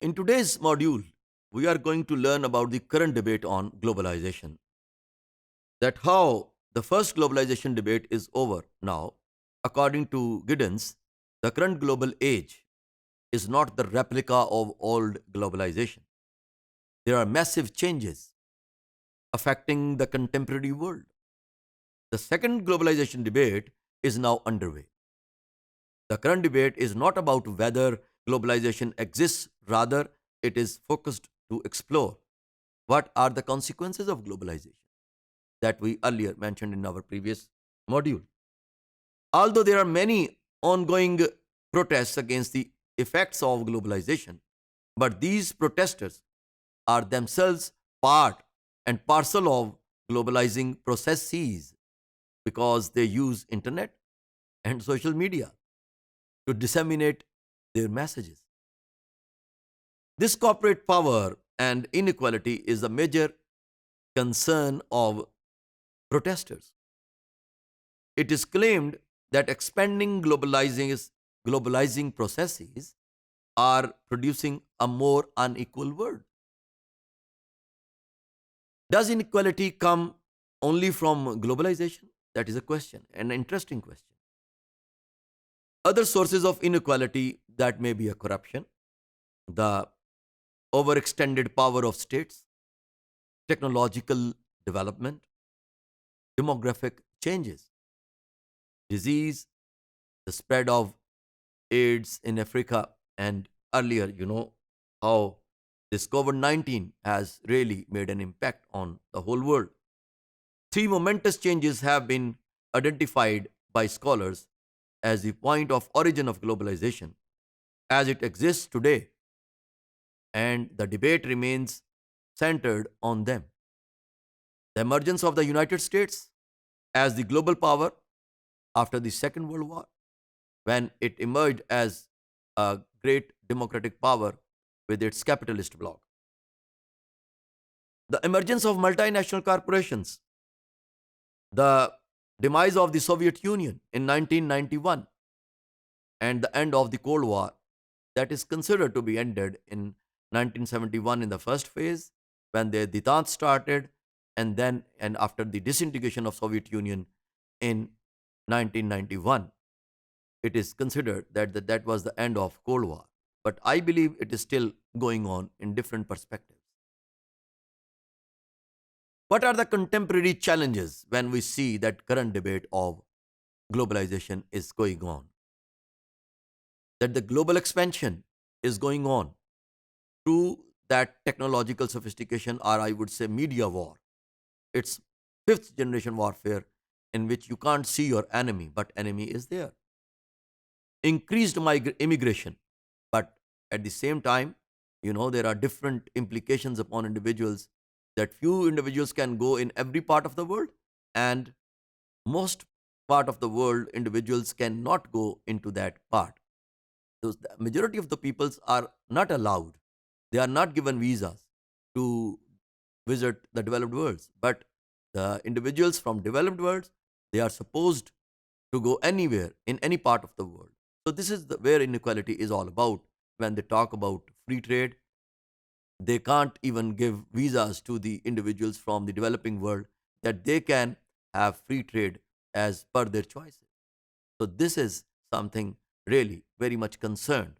In today's module, we are going to learn about the current debate on globalization. That how the first globalization debate is over now. According to Giddens, the current global age is not the replica of old globalization. There are massive changes affecting the contemporary world. The second globalization debate is now underway. The current debate is not about whether globalization exists, rather, it is focused to explore what are the consequences of globalization that we earlier mentioned in our previous module. Although there are many ongoing protests against the effects of globalization, but these protesters are themselves part and parcel of globalizing processes because they use internet and social media to disseminate their messages. This corporate power and inequality is a major concern of protesters. It is claimed that expanding globalizing processes are producing a more unequal world. Does inequality come only from globalization? That is a question, an interesting question. Other sources of inequality that may be a corruption, the overextended power of states, technological development, demographic changes, disease, the spread of AIDS in Africa, and earlier, how this COVID 19 has really made an impact on the whole world. Three momentous changes have been identified by scholars as the point of origin of globalization as it exists today, and the debate remains centered on them. The emergence of the United States as the global power after the Second World War, when it emerged as a great democratic power with its capitalist bloc. The emergence of multinational corporations, the demise of the Soviet Union in 1991, and the end of the Cold War that is considered to be ended in 1971 in the first phase when the detente started, and then and after the disintegration of Soviet Union in 1991, it is considered that was the end of Cold War. But I believe it is still going on in different perspectives. What are the contemporary challenges when we see that current debate of globalization is going on? That the global expansion is going on through that technological sophistication, or I would say media war. It's fifth generation warfare in which you can't see your enemy, but enemy is there. Increased immigration, but at the same time, there are different implications upon individuals that few individuals can go in every part of the world, and most part of the world individuals cannot go into that part. Those, the majority of the peoples are not allowed. They are not given visas to visit the developed worlds. But the individuals from developed worlds, they are supposed to go anywhere in any part of the world. So this is where inequality is all about. When they talk about free trade, they can't even give visas to the individuals from the developing world that they can have free trade as per their choices. So this is something really very much concerned,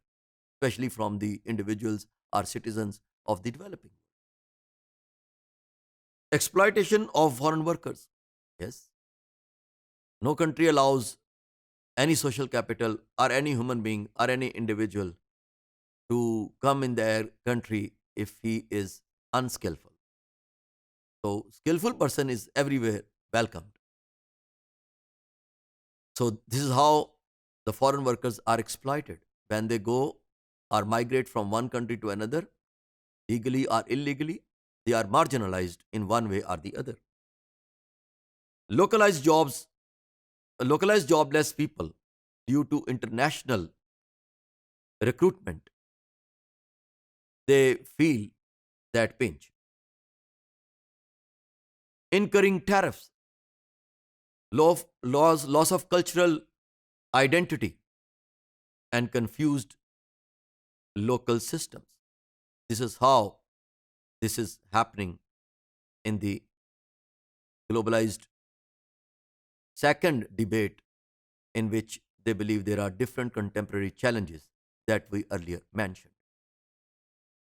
especially from the individuals or citizens of the developing world. Exploitation of foreign workers. Yes, no country allows any social capital or any human being or any individual to come in their country if he is unskillful. So skillful person is everywhere welcomed. So this is how the foreign workers are exploited when they go or migrate from one country to another, legally or illegally. They are marginalized in one way or the other. Localized jobs, localized jobless people due to international recruitment, they feel that pinch. Incurring tariffs, loss of cultural identity, and confused local systems. This is how this is happening in the globalized second debate, in which they believe there are different contemporary challenges that we earlier mentioned.